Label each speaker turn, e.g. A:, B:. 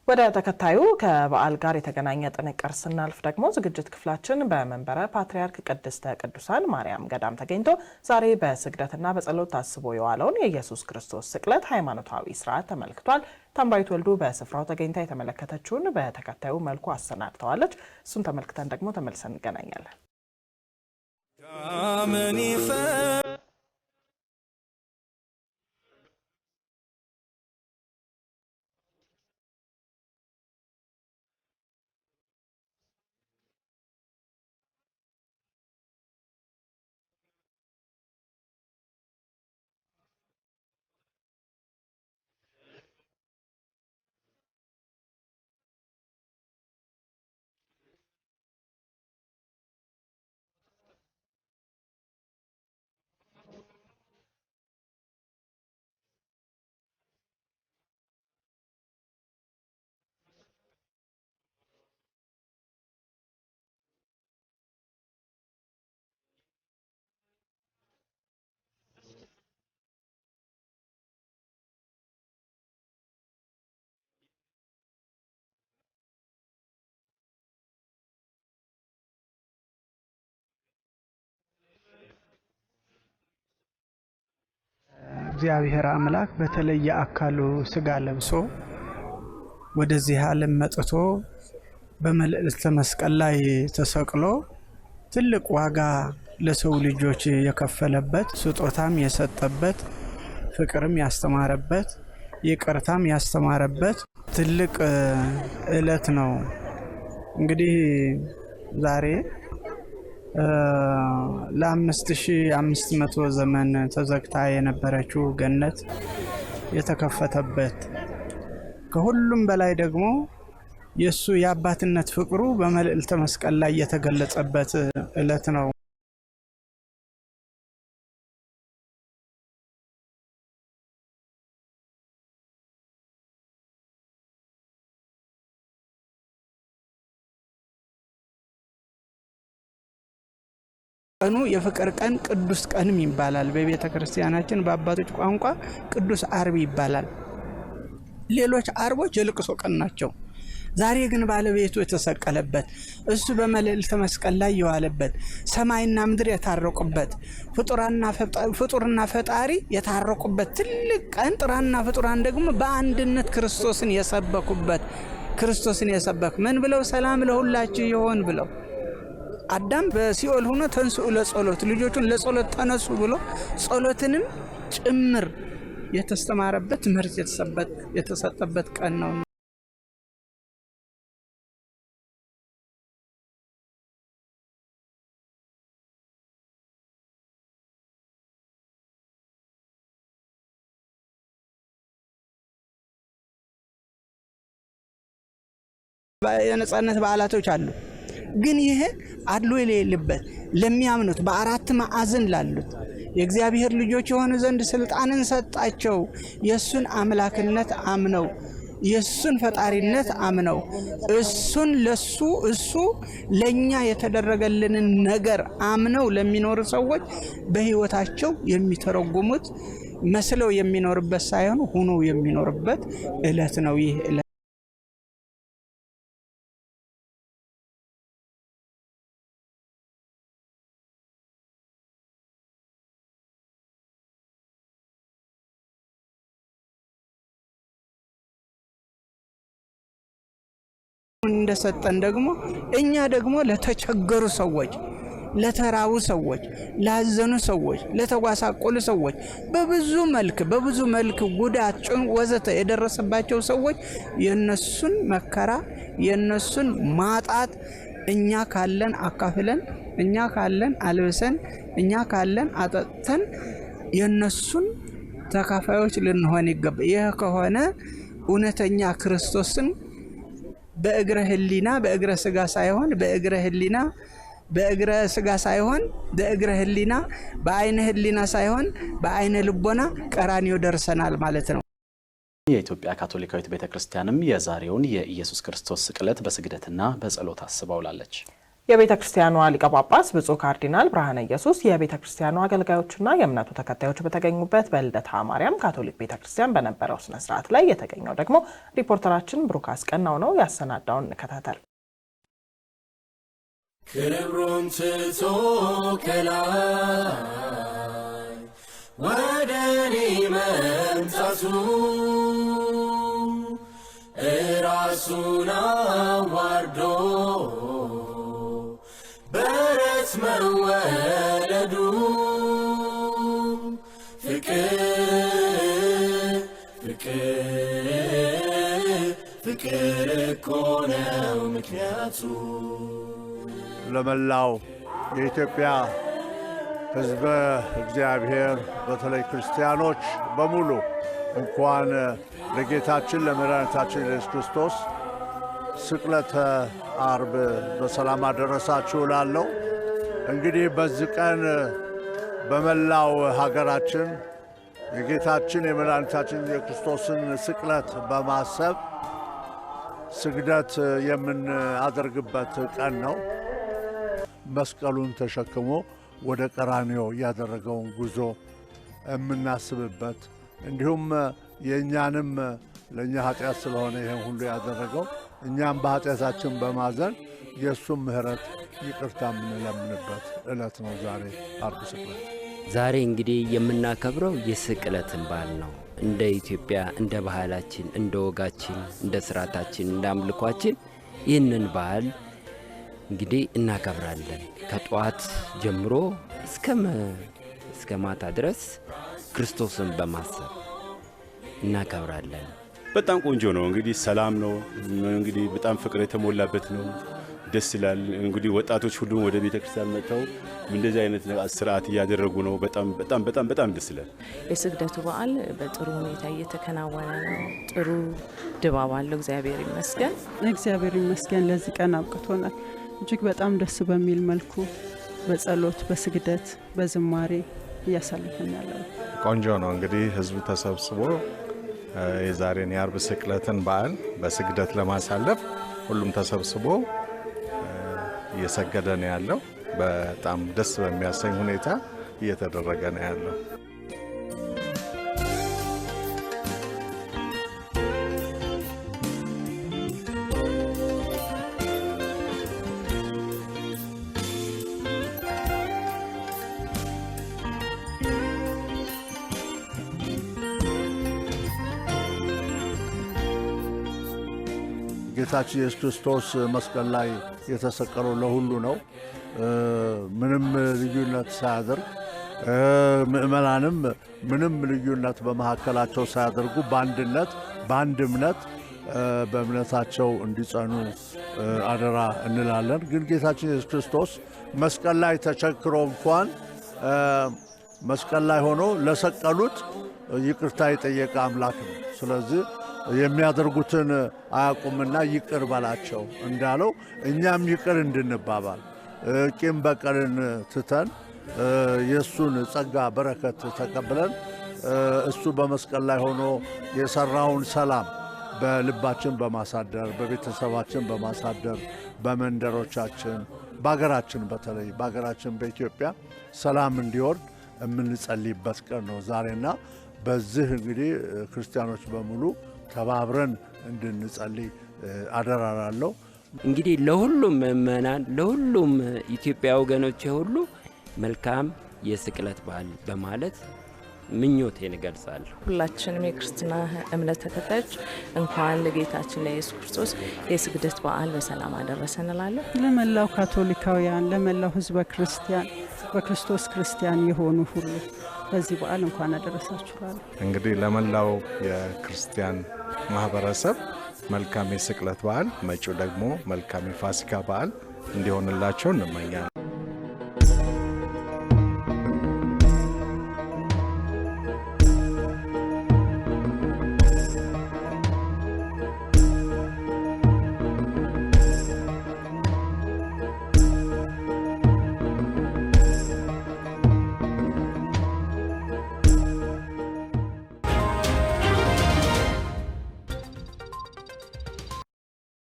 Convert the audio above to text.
A: ወደ ተከታዩ ከበዓል ጋር የተገናኘ ጥንቅር ስናልፍ ደግሞ ዝግጅት ክፍላችን በመንበረ ፓትርያርክ ቅድስተ ቅዱሳን ማርያም ገዳም ተገኝቶ ዛሬ በስግደትና በጸሎት ታስቦ የዋለውን የኢየሱስ ክርስቶስ ስቅለት ሃይማኖታዊ ስርዓት ተመልክቷል። ታምራዊት ወልዱ በስፍራው ተገኝታ የተመለከተችውን በተከታዩ መልኩ አሰናድተዋለች። እሱን ተመልክተን ደግሞ ተመልሰን እንገናኛለን።
B: እግዚአብሔር አምላክ በተለየ አካሉ ስጋ ለብሶ ወደዚህ ዓለም መጥቶ በመልዕልተ መስቀል ላይ ተሰቅሎ ትልቅ ዋጋ ለሰው ልጆች የከፈለበት ስጦታም የሰጠበት ፍቅርም ያስተማረበት ይቅርታም ያስተማረበት ትልቅ ዕለት ነው። እንግዲህ ዛሬ ለ5500 ዘመን ተዘግታ የነበረችው ገነት የተከፈተበት ከሁሉም በላይ ደግሞ የሱ የአባትነት ፍቅሩ በመልዕልተ መስቀል ላይ የተገለጸበት ዕለት ነው። ቀኑ የፍቅር ቀን ቅዱስ ቀንም ይባላል። በቤተ ክርስቲያናችን በአባቶች ቋንቋ ቅዱስ አርብ ይባላል። ሌሎች አርቦች የልቅሶ ቀን ናቸው። ዛሬ ግን ባለቤቱ የተሰቀለበት እሱ በመልዕልተ መስቀል ላይ የዋለበት ሰማይና ምድር የታረቁበት ፍጡርና ፈጣሪ የታረቁበት ትልቅ ቀን ጥራና ፍጡራን ደግሞ በአንድነት ክርስቶስን የሰበኩበት ምን ብለው ሰላም ለሁላችሁ ይሆን ብለው አዳም በሲኦል ሆኖ ተንሥኡ ለጸሎት ልጆቹን ለጸሎት ተነሱ ብሎ ጸሎትንም ጭምር የተስተማረበት ትምህርት የተሰጠበት ቀን ነው። የነጻነት በዓላቶች አሉ። ግን ይሄ አድሎ የሌለበት ለሚያምኑት በአራት ማዕዘን ላሉት የእግዚአብሔር ልጆች የሆኑ ዘንድ ስልጣንን ሰጣቸው። የሱን አምላክነት አምነው የሱን ፈጣሪነት አምነው እሱ ለኛ የተደረገልንን ነገር አምነው ለሚኖሩ ሰዎች በህይወታቸው የሚተረጉሙት መስለው የሚኖርበት ሳይሆን ሆኖ የሚኖርበት ዕለት ነው ይህ ዕለት። እንደሰጠን ደግሞ እኛ ደግሞ ለተቸገሩ ሰዎች፣ ለተራቡ ሰዎች፣ ላዘኑ ሰዎች፣ ለተጓሳቆሉ ሰዎች በብዙ መልክ ጉዳት ወዘተ የደረሰባቸው ሰዎች የነሱን መከራ የነሱን ማጣት እኛ ካለን አካፍለን እኛ ካለን አልብሰን እኛ ካለን አጠጥተን የነሱን ተካፋዮች ልንሆን ይገባል። ይህ ከሆነ እውነተኛ ክርስቶስን በእግረ ህሊና በእግረ ስጋ ሳይሆን በእግረ ህሊና በእግረ ስጋ ሳይሆን በእግረ ህሊና በአይነ ህሊና ሳይሆን በአይነ ልቦና ቀራንዮ ደርሰናል ማለት ነው።
C: የኢትዮጵያ ካቶሊካዊት ቤተክርስቲያንም የዛሬውን የኢየሱስ ክርስቶስ ስቅለት በስግደትና በጸሎት አስባውላለች።
A: የቤተ ክርስቲያኗ ሊቀ ጳጳስ ብፁዕ ካርዲናል ብርሃነ ኢየሱስ የቤተ ክርስቲያኗ አገልጋዮችና የእምነቱ ተከታዮች በተገኙበት በልደታ ማርያም ካቶሊክ ቤተ ክርስቲያን በነበረው ስነ ስርዓት ላይ የተገኘው ደግሞ ሪፖርተራችን ብሩክ አስቀናው ነው። ያሰናዳውን እንከታተል።
D: ክብሩን ትቶ ከላይ ወደ እኔ መምጣቱ እራሱን አዋርዶ በረት መወለዱ ፍቅር እኮ ነው ምክንያቱ።
E: ለመላው የኢትዮጵያ ሕዝበ እግዚአብሔር በተለይ ክርስቲያኖች በሙሉ እንኳን ለጌታችን ለመድኃኒታችን ኢየሱስ ክርስቶስ ስቅለተ አርብ በሰላም አደረሳችሁ እላለሁ። እንግዲህ በዚህ ቀን በመላው ሀገራችን የጌታችን የመድኃኒታችን የክርስቶስን ስቅለት በማሰብ ስግደት የምናደርግበት ቀን ነው። መስቀሉን ተሸክሞ ወደ ቀራንዮ ያደረገውን ጉዞ የምናስብበት እንዲሁም የእኛንም ለእኛ ኃጢአት ስለሆነ ይህን ሁሉ ያደረገው እኛም በኃጢአታችን በማዘን የእሱም ምሕረት ይቅርታ የምንለምንበት ዕለት ነው ዛሬ አርብ ስቅለት።
F: ዛሬ እንግዲህ የምናከብረው የስቅለትን በዓል ነው። እንደ ኢትዮጵያ እንደ ባህላችን፣ እንደ ወጋችን፣ እንደ ስርዓታችን፣ እንደ አምልኳችን ይህንን በዓል እንግዲህ እናከብራለን። ከጠዋት ጀምሮ እስከ ማታ ድረስ ክርስቶስን በማሰብ እናከብራለን።
G: በጣም ቆንጆ ነው። እንግዲህ ሰላም ነው። እንግዲህ በጣም ፍቅር የተሞላበት ነው። ደስ ይላል። እንግዲህ ወጣቶች ሁሉ ወደ ቤተ ክርስቲያን መጥተው እንደዚህ አይነት ስርዓት እያደረጉ ነው። በጣም ደስ ይላል።
H: የስግደቱ በዓል በጥሩ ሁኔታ እየተከናወነ ነው። ጥሩ ድባብ አለው። እግዚአብሔር ይመስገን።
I: እግዚአብሔር ይመስገን ለዚህ ቀን አብቅቶናል። እጅግ በጣም ደስ በሚል መልኩ በጸሎት፣ በስግደት፣ በዝማሬ እያሳለፈን ያለው
J: ቆንጆ ነው። እንግዲህ ህዝቡ ተሰብስቦ የዛሬን የአርብ ስቅለትን በዓል በስግደት ለማሳለፍ ሁሉም ተሰብስቦ እየሰገደ ነው ያለው። በጣም ደስ በሚያሰኝ ሁኔታ እየተደረገ ነው ያለው።
E: ጌታችን ኢየሱስ ክርስቶስ መስቀል ላይ የተሰቀለው ለሁሉ ነው። ምንም ልዩነት ሳያደርግ ምእመናንም ምንም ልዩነት በመካከላቸው ሳያደርጉ በአንድነት በአንድ እምነት በእምነታቸው እንዲጸኑ አደራ እንላለን። ግን ጌታችን ኢየሱስ ክርስቶስ መስቀል ላይ ተቸክሮ እንኳን መስቀል ላይ ሆኖ ለሰቀሉት ይቅርታ የጠየቀ አምላክ ነው። ስለዚህ የሚያደርጉትን አያውቁምና ይቅር በላቸው እንዳለው እኛም ይቅር እንድንባባል ቂም በቀልን ትተን የእሱን ጸጋ በረከት ተቀብለን እሱ በመስቀል ላይ ሆኖ የሰራውን ሰላም በልባችን በማሳደር በቤተሰባችን በማሳደር በመንደሮቻችን በአገራችን በተለይ በአገራችን በኢትዮጵያ ሰላም እንዲወርድ የምንጸልይበት ቀን ነው ዛሬና በዚህ እንግዲህ ክርስቲያኖች በሙሉ ተባብረን እንድንጸልይ አደራራለሁ።
F: እንግዲህ ለሁሉም ምእመናን ለሁሉም ኢትዮጵያ ወገኖች ሁሉ መልካም የስቅለት በዓል በማለት ምኞቴን እገልጻለሁ።
H: ሁላችንም የክርስትና እምነት ተከታዮች እንኳን ለጌታችን ለኢየሱስ ክርስቶስ የስግደት በዓል በሰላም አደረሰን እላለሁ።
I: ለመላው ካቶሊካውያን፣ ለመላው ሕዝበ ክርስቲያን በክርስቶስ ክርስቲያን የሆኑ ሁሉ በዚህ በዓል እንኳን አደረሳችሁ እላለሁ።
J: እንግዲህ ለመላው የክርስቲያን ማህበረሰብ መልካም የስቅለት በዓል፣ መጪው ደግሞ መልካም የፋሲካ በዓል እንዲሆንላቸው እንመኛለን።